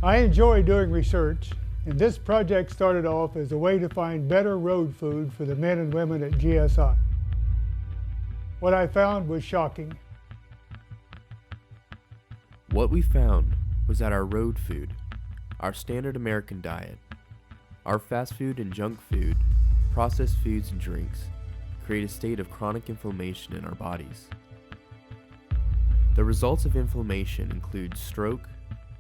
I enjoy doing research, and this project started off as a way to find better road food for the men and women at GSI. What I found was shocking. What we found was that our road food, our standard American diet, our fast food and junk food, processed foods and drinks, create a state of chronic inflammation in our bodies. The results of inflammation include stroke,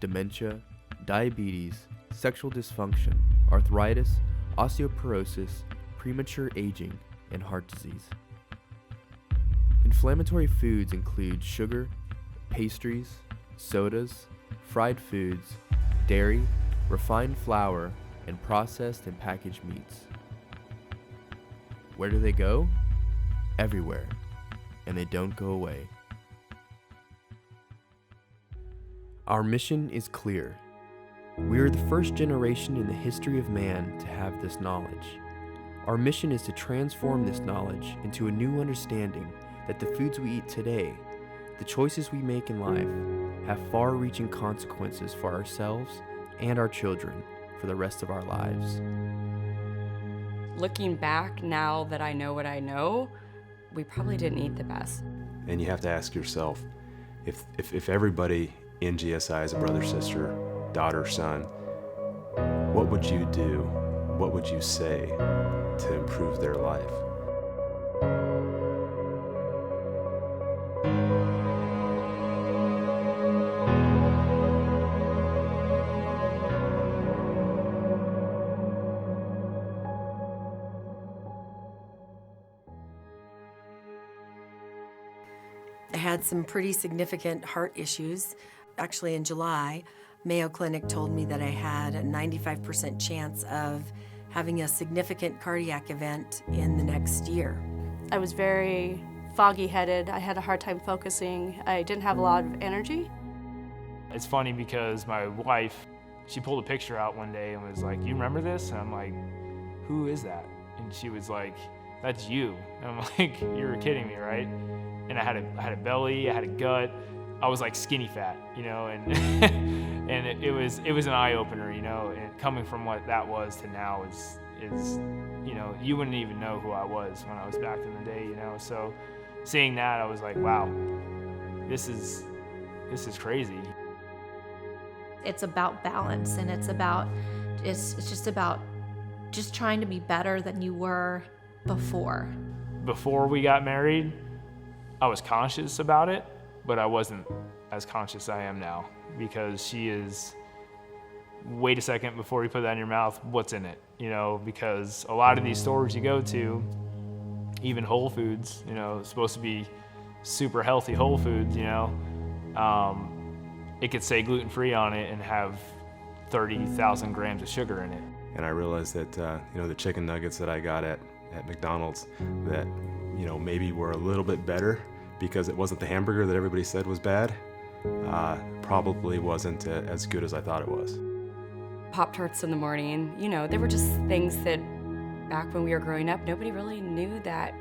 dementia, diabetes, sexual dysfunction, arthritis, osteoporosis, premature aging, and heart disease. Inflammatory foods include sugar, pastries, sodas, fried foods, dairy, refined flour, and processed and packaged meats. Where do they go? Everywhere, and they don't go away. Our mission is clear. We are the first generation in the history of man to have this knowledge. Our mission is to transform this knowledge into a new understanding that the foods we eat today, the choices we make in life, have far-reaching consequences for ourselves and our children for the rest of our lives. Looking back now that I know what I know, we probably didn't eat the best. And you have to ask yourself, if everybody in GSI is a brother, sister, daughter, son, what would you do? What would you say to improve their life? I had some pretty significant heart issues. Actually, in July, Mayo Clinic told me that I had a 95% chance of having a significant cardiac event in the next year. I was very foggy-headed. I had a hard time focusing. I didn't have a lot of energy. It's funny because my wife, she pulled a picture out one day and was like, "You remember this?" And I'm like, "Who is that?" And she was like, "That's you." And I'm like, "You're kidding me, right?" And I had a belly, I had a gut. I was like skinny fat, you know, and and it was an eye opener, you know. And coming from what that was to now is you know, you wouldn't even know who I was when I was back in the day, you know. So seeing that, I was like, wow, this is crazy. It's about balance, and it's just about trying to be better than you were before. Before we got married, I was conscious about it, but I wasn't as conscious as I am now, because she is, wait a second before you put that in your mouth, what's in it? You know, because a lot of these stores you go to, even Whole Foods, you know, it's supposed to be super healthy Whole Foods, you know, it could say gluten-free on it and have 30,000 grams of sugar in it. And I realized that, you know, the chicken nuggets that I got at McDonald's that, you know, maybe were a little bit better because it wasn't the hamburger that everybody said was bad, probably wasn't as good as I thought it was. Pop-Tarts in the morning, you know, they were just things that back when we were growing up, nobody really knew that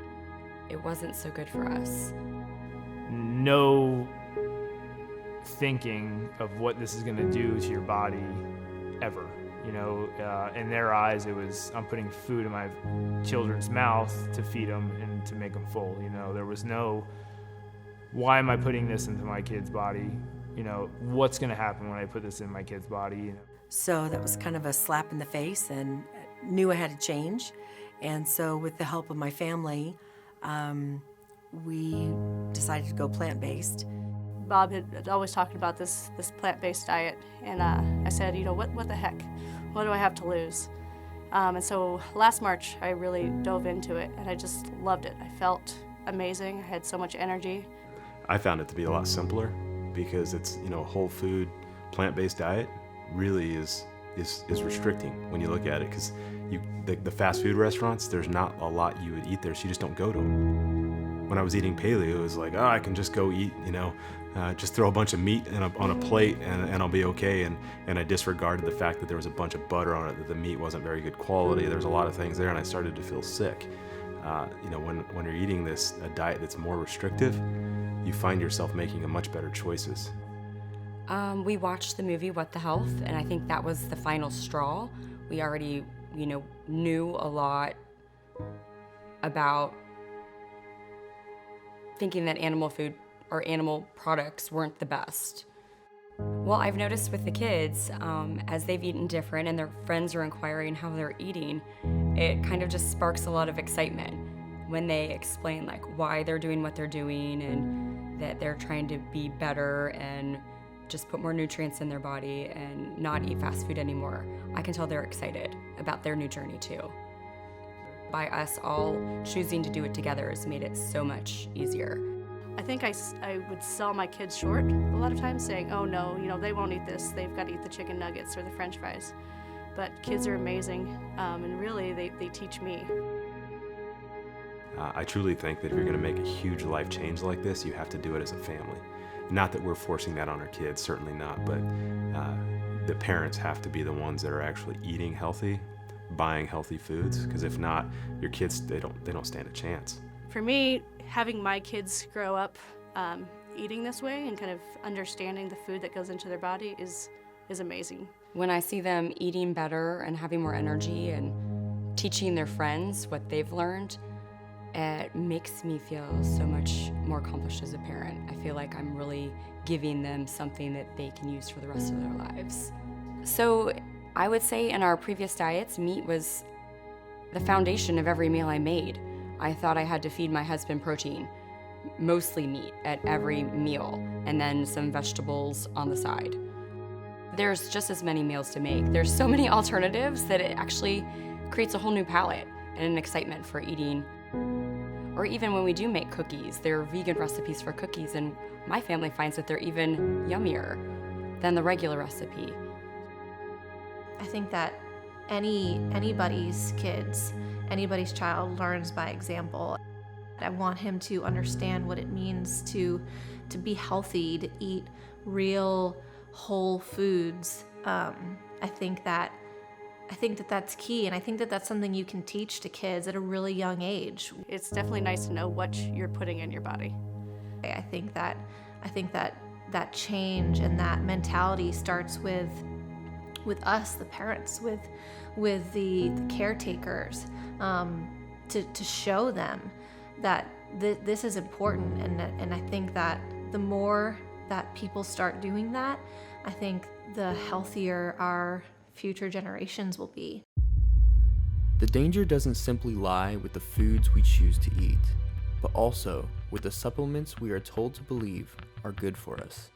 it wasn't so good for us. No thinking of what this is going to do to your body ever. You know, in their eyes, it was, I'm putting food in my children's mouth to feed them and to make them full. You know, there was no, why am I putting this into my kid's body? You know, what's going to happen when I put this in my kid's body? You know? So that was kind of a slap in the face, and knew I had to change. And so with the help of my family, we decided to go plant-based. Bob had always talked about this plant-based diet, and I said, you know, what the heck? What do I have to lose? And so last March, I really dove into it, and I just loved it. I felt amazing. I had so much energy. I found it to be a lot simpler because it's, you know, whole food, plant-based diet really is restricting when you look at it, because the fast food restaurants, there's not a lot you would eat there, so you just don't go to them. When I was eating paleo, it was like, oh, I can just go eat, you know, just throw a bunch of meat on a plate and I'll be okay. And I disregarded the fact that there was a bunch of butter on it, that the meat wasn't very good quality. There was a lot of things there, and I started to feel sick. You know, when you're eating a diet that's more restrictive, you find yourself making a much better choices. We watched the movie What the Health, and I think that was the final straw. We already, knew a lot about thinking that animal food or animal products weren't the best. Well, I've noticed with the kids, as they've eaten different and their friends are inquiring how they're eating, it kind of just sparks a lot of excitement when they explain why they're doing what they're doing and that they're trying to be better and just put more nutrients in their body and not eat fast food anymore. I can tell they're excited about their new journey too. By us all choosing to do it together has made it so much easier. I think I would sell my kids short a lot of times, saying, oh no, they won't eat this, they've got to eat the chicken nuggets or the french fries. But kids are amazing, and really they teach me. I truly think that if you're going to make a huge life change like this, you have to do it as a family. Not that we're forcing that on our kids, certainly not, but the parents have to be the ones that are actually eating healthy, buying healthy foods, because if not, your kids, they don't stand a chance. For me, having my kids grow up eating this way and kind of understanding the food that goes into their body is amazing. When I see them eating better and having more energy and teaching their friends what they've learned, it makes me feel so much more accomplished as a parent. I feel like I'm really giving them something that they can use for the rest of their lives. So I would say in our previous diets, meat was the foundation of every meal I made. I thought I had to feed my husband protein, mostly meat at every meal, and then some vegetables on the side. There's just as many meals to make. There's so many alternatives that it actually creates a whole new palate and an excitement for eating. Or even when we do make cookies, there are vegan recipes for cookies, and my family finds that they're even yummier than the regular recipe. I think that anybody's kids, anybody's child learns by example. I want him to understand what it means to be healthy, to eat real whole foods. I think that that's key, and I think that that's something you can teach to kids at a really young age. It's definitely nice to know what you're putting in your body. I think that change and that mentality starts with us, the parents, with the caretakers, to show them that this is important, and I think that the more that people start doing that, I think the healthier our future generations will be. The danger doesn't simply lie with the foods we choose to eat, but also with the supplements we are told to believe are good for us.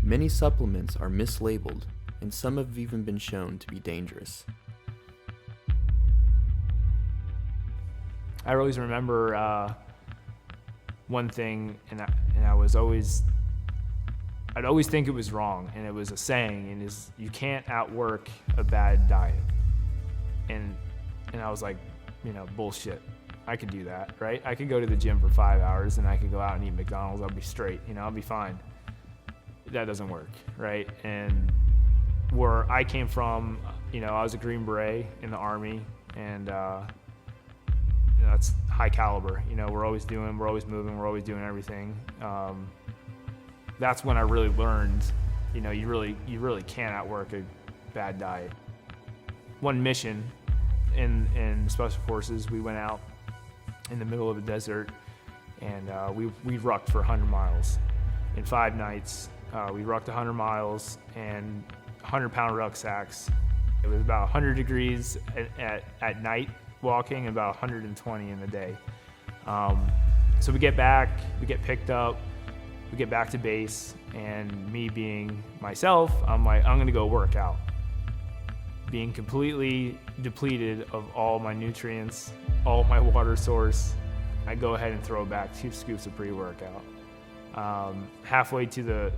Many supplements are mislabeled, and some have even been shown to be dangerous. I always remember one thing, and I'd always think it was wrong, and it was a saying, and is you can't outwork a bad diet. And I was like, bullshit. I could do that, right? I could go to the gym for 5 hours and I could go out and eat McDonald's. I'll be straight, I'll be fine. That doesn't work, right? And where I came from, I was a Green Beret in the Army, and that's high caliber. We're always moving, we're always doing everything. That's when I really learned, you really can't outwork a bad diet. One mission in Special Forces, we went out in the middle of the desert, and we rucked for 100 miles. In 5 nights, we rucked 100 miles and 100-pound rucksacks. It was about 100 degrees at night walking, and about 120 in the day. So we get back, we get picked up, we get back to base, and me being myself, I'm like, I'm gonna go work out. Being completely depleted of all my nutrients, all my water source, I go ahead and throw back 2 scoops of pre-workout. Halfway to the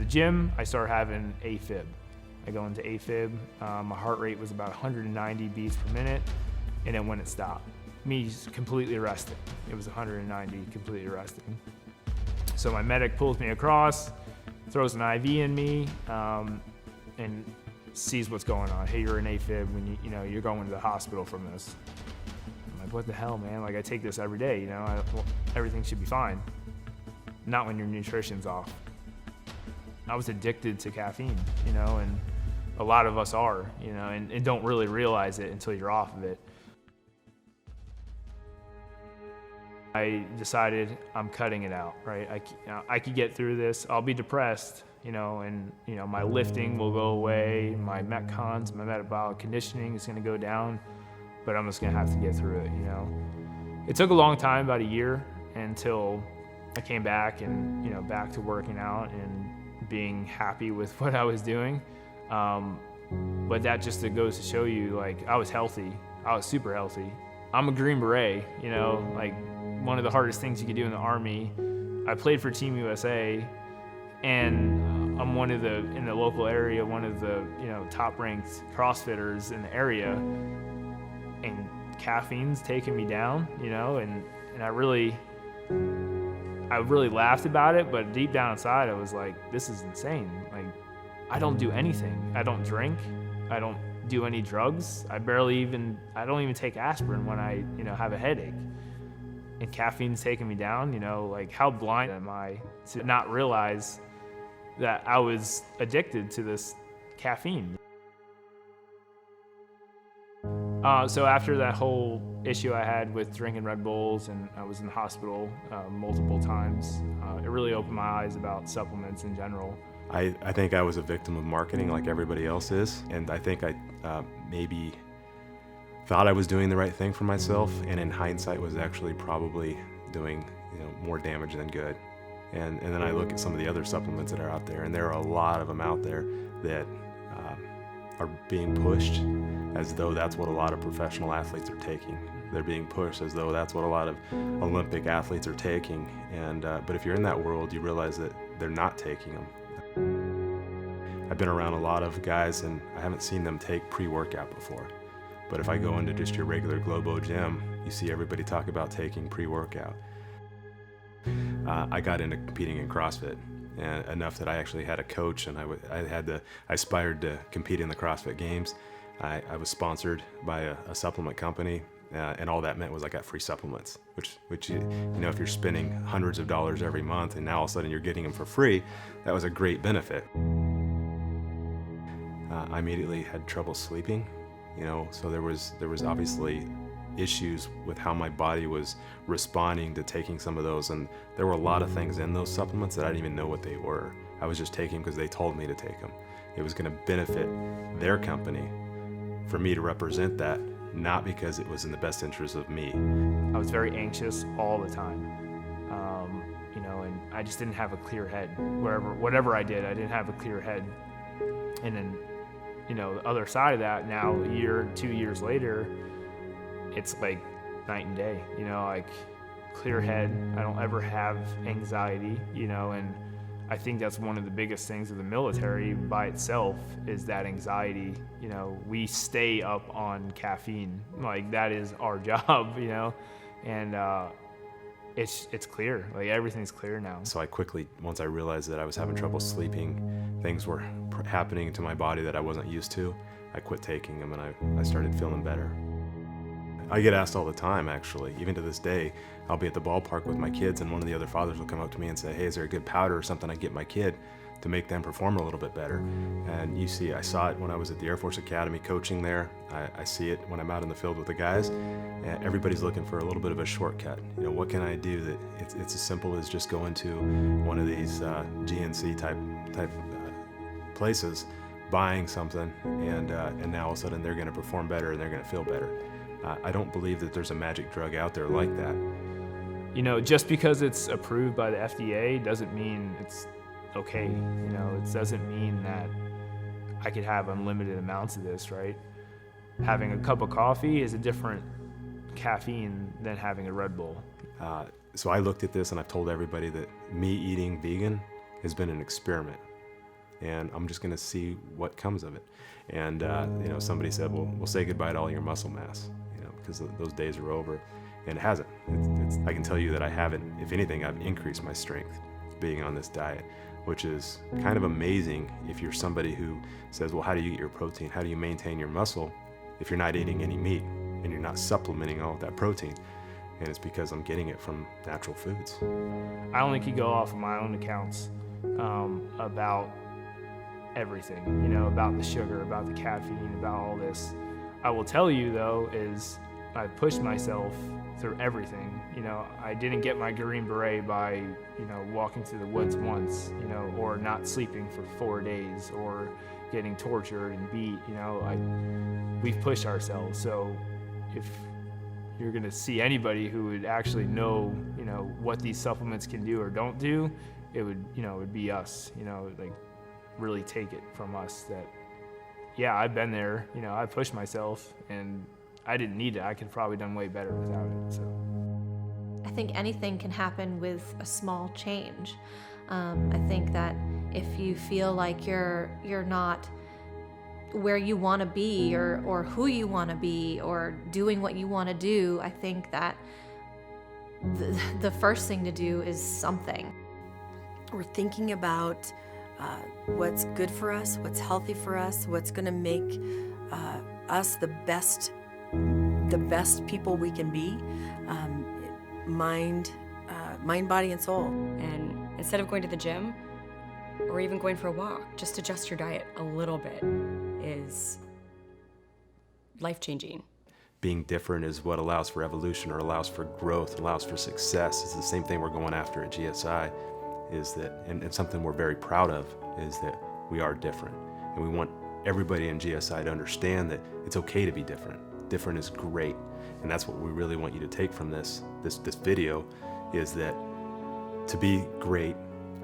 gym, I start having AFib. I go into AFib. My heart rate was about 190 beats per minute, and then when it stopped, me completely arrested. It was 190, completely arrested. So my medic pulls me across, throws an IV in me, and sees what's going on. Hey, you're in AFib, when you're going to the hospital from this. I'm like, what the hell, man? Like, I take this every day, everything should be fine. Not when your nutrition's off. I was addicted to caffeine, you know, and a lot of us are, you know, and don't really realize it until you're off of it. I decided I'm cutting it out, right? I could get through this. I'll be depressed, you know, and you know my lifting will go away, my metcons, my metabolic conditioning is going to go down, but I'm just going to have to get through it, you know. It took a long time, about a year, until I came back and, you know, back to working out and being happy with what I was doing. But that just goes to show you, like, I was healthy. I was super healthy. I'm a Green Beret, you know, like one of the hardest things you can do in the Army. I played for Team USA, and I'm in the local area, one of the, you know, top-ranked CrossFitters in the area, and caffeine's taking me down, you know, and I really laughed about it, but deep down inside I was like, this is insane. Like, I don't do anything. I don't drink. I don't do any drugs. I don't even take aspirin when I, you know, have a headache. And caffeine's taking me down, you know, like how blind am I to not realize that I was addicted to this caffeine. So after that whole issue I had with drinking Red Bulls, and I was in the hospital multiple times, it really opened my eyes about supplements in general. I think I was a victim of marketing like everybody else is, and I think I maybe thought I was doing the right thing for myself, and in hindsight was actually probably doing, you know, more damage than good. And then I look at some of the other supplements that are out there, and there are a lot of them out there that are being pushed as though that's what a lot of professional athletes are taking. They're being pushed as though that's what a lot of Olympic athletes are taking. And but if you're in that world, you realize that they're not taking them. I've been around a lot of guys, and I haven't seen them take pre-workout before. But if I go into just your regular Globo gym, you see everybody talk about taking pre-workout. I got into competing in CrossFit, and enough that I actually had a coach, and I aspired to compete in the CrossFit Games. I was sponsored by a supplement company, and all that meant was I got free supplements, which you know, if you're spending hundreds of dollars every month and now all of a sudden you're getting them for free, that was a great benefit. I immediately had trouble sleeping, you know, so there was obviously issues with how my body was responding to taking some of those, and there were a lot of things in those supplements that I didn't even know what they were. I was just taking because they told me to take them. It was going to benefit their company for me to represent that, not because it was in the best interest of me. I was very anxious all the time, you know, and I just didn't have a clear head. Whatever I did, I didn't have a clear head. And then, you know, the other side of that, now a year, 2 years later, it's like night and day, you know, like clear head. I don't ever have anxiety, you know, and I think that's one of the biggest things of the military by itself is that anxiety. You know, we stay up on caffeine, like that is our job, you know, and it's clear, like everything's clear now. So I quickly, once I realized that I was having trouble sleeping, things were happening to my body that I wasn't used to, I quit taking them, and I started feeling better. I get asked all the time, actually, even to this day. I'll be at the ballpark with my kids, and one of the other fathers will come up to me and say, hey, is there a good powder or something I get my kid to make them perform a little bit better? And you see, I saw it when I was at the Air Force Academy coaching there. I see it when I'm out in the field with the guys. And everybody's looking for a little bit of a shortcut. You know, what can I do that it's as simple as just going to one of these GNC type places, buying something, and now all of a sudden they're going to perform better and they're going to feel better. I don't believe that there's a magic drug out there like that. You know, just because it's approved by the FDA doesn't mean it's okay. You know, it doesn't mean that I could have unlimited amounts of this, right? Having a cup of coffee is a different caffeine than having a Red Bull. So I looked at this, and I've told everybody that me eating vegan has been an experiment, and I'm just going to see what comes of it. And you know, somebody said, well, we'll say goodbye to all your muscle mass, you know, because those days are over. And it hasn't. I can tell you that I haven't. If anything, I've increased my strength being on this diet, which is kind of amazing if you're somebody who says, well, how do you get your protein? How do you maintain your muscle if you're not eating any meat and you're not supplementing all of that protein? And it's because I'm getting it from natural foods. I only could go off of my own accounts. about everything, you know, about the sugar, about the caffeine, about all this. I will tell you though, is I pushed myself through everything. You know, I didn't get my Green Beret by, you know, walking through the woods once, you know, or not sleeping for 4 days, or getting tortured and beat. You know, we've pushed ourselves. So if you're gonna see anybody who would actually know, you know, what these supplements can do or don't do, it would, you know, it would be us. You know, like really take it from us that, yeah, I've been there. You know, I pushed myself and I didn't need it. I could have probably done way better without it. So I think anything can happen with a small change. I think that if you feel like you're not where you want to be, or who you want to be, or doing what you want to do, I think that the first thing to do is something. We're thinking about what's good for us, what's healthy for us, what's going to make us the best people we can be, mind, body, and soul. And instead of going to the gym or even going for a walk, just adjust your diet a little bit is life-changing. Being different is what allows for evolution, or allows for growth, allows for success. It's the same thing we're going after at GSI, is that, and something we're very proud of, is that we are different. And we want everybody in GSI to understand that it's okay to be different. Different is great. And that's what we really want you to take from this video, is that to be great,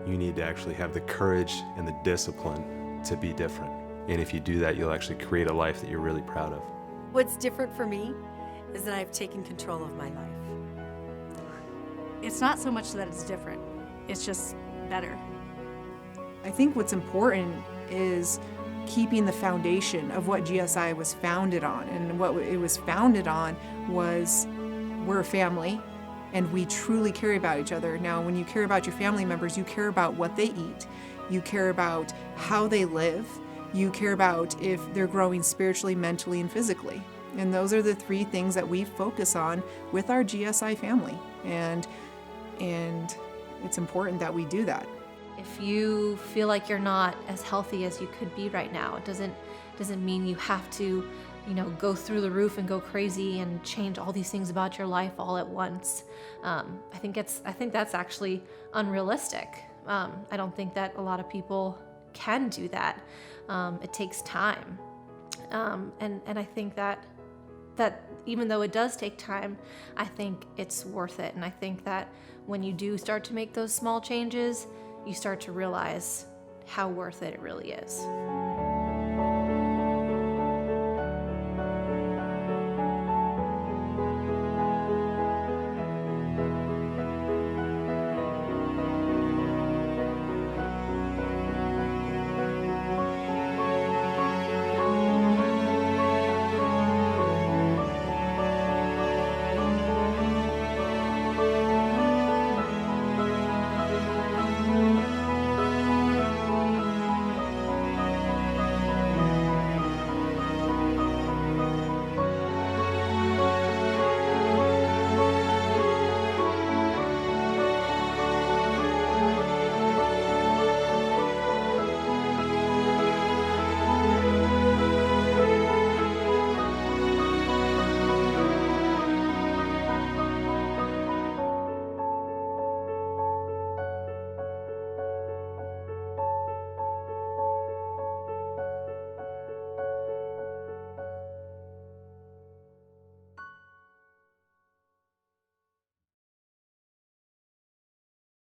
you need to actually have the courage and the discipline to be different. And if you do that, you'll actually create a life that you're really proud of. What's different for me is that I've taken control of my life. It's not so much that it's different, it's just better. I think what's important is keeping the foundation of what GSI was founded on. And what it was founded on was, we're a family and we truly care about each other. Now, when you care about your family members, you care about what they eat, you care about how they live, you care about if they're growing spiritually, mentally, and physically. And those are the three things that we focus on with our GSI family. And it's important that we do that. If you feel like you're not as healthy as you could be right now, it doesn't mean you have to, you know, go through the roof and go crazy and change all these things about your life all at once. I think that's actually unrealistic. I don't think that a lot of people can do that. It takes time, and I think that even though it does take time, I think it's worth it. And I think that when you do start to make those small changes, you start to realize how worth it really is.